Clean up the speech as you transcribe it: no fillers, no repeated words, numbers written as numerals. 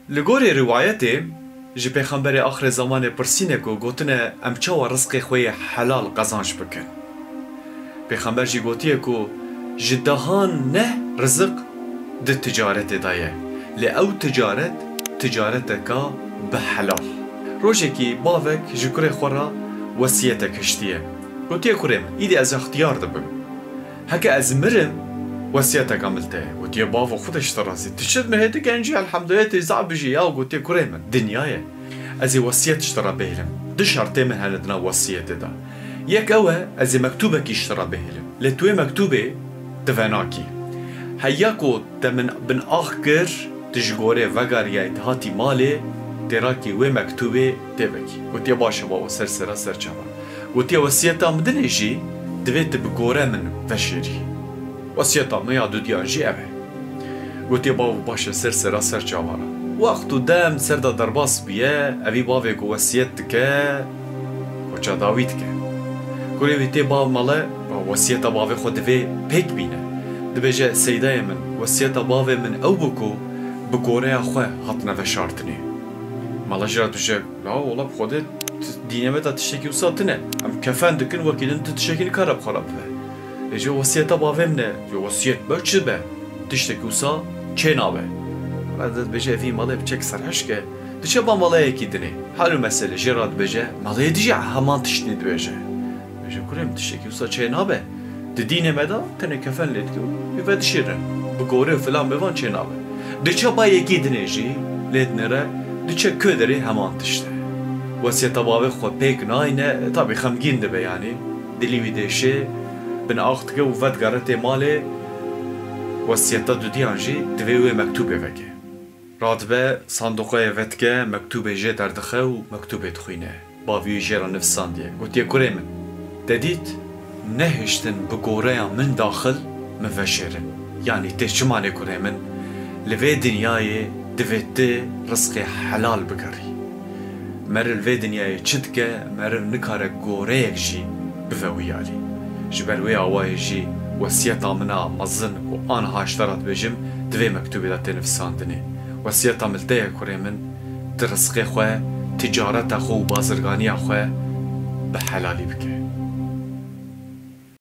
لگوری روایتی جی پیغمبر آخر زمان پرسینه کو گوتنه ام چاو رزق خوی حلال قزانش بکن. پیغمبر جی گوتیه کو جدهان نه رزق ده تجارت دایه لی او تجارت کا به حلال. روشه کی باوک جکره خورا وصیت کشتیه. گوتیه کرم ایدی از اختیار دبم. هکه از مرم وصیت کاملته. گوتیه باو خودش ترازی. تشد مهدی کنجی الحمدلله تزعب بجی یا گوتیه کرم دنیاه. از وصیت اشترا بهلم. دو شرطه من هندنا وصیت دا. یک اوه از مکتوبه کی اشترا بهلم. لتوی مکتوبه دواناکی. هیاکو تمن بن آخر تجگوره وگاریه هاتی ماله تراکی و مکتوبه تبکی. گوتیه باشه با سر چما. گوتیه وصیت آمدنه جی دویت بگوره من وشری. وصیت آمده دو دیانجی اوه. گوتیه باشه سر چما. وقت و دم سر دا درباس بیه اوی باوه گو وصیت که کچا داوید که. گوری ویتی باو ماله وصیت باوه خود دوی پیک بینه. دبیجه سیده من وصیت باوه من او بکو بگوره خواه حتنا وشارتنی. مالا جرا دوشه لا اولا بخوده دینه دا تشتکی و ساتنه. هم کفن دکن وکیدن تشتکی نکارب خراب به. ایجه وصیت باوه منه جو وصیت با چه به تشتکی و سا چه نابه. بعد بجه في ماله بچك سرحش که دچه با ماله کی دنی حالو مسئله جراد بجه ماله دیجه همان تشتنی بجه کریم تشکی وسا چه نابه دینه مدا تنه کفن لید که بیفت شیرن بگوره فلان بوان چه نابه دچه با یکی دنی جی لید نره دچه کدری همان تشته وصیت باوه خود پیک ناینه طبی خمگین دبه یعنی دلی ویدشه بن آخت که وفت گارت ماله وصیت دو دیانجی دوی مکتوبه وگه رادبه صندوقه وتکه مکتوبه جه دردخه و مکتوبه تخوینه باوی جه نفسان دیه گوتیه کره من ددید نهشتن بگوره من داخل مفشرن یعنی ته چمانه کره من لوی دنیای دویت رزق حلال بگری مر لوی دنیای چدکه مر نکاره گوره یک جی بفویالی جبروی آوای جی وصیت آمنا مزن و آن هاشترات بجم دوی مکتوبه دا تنفسان دنی وصیت عملته کره من درزق خواه تجارت خو و بازرگانی خواه به حلالی بکه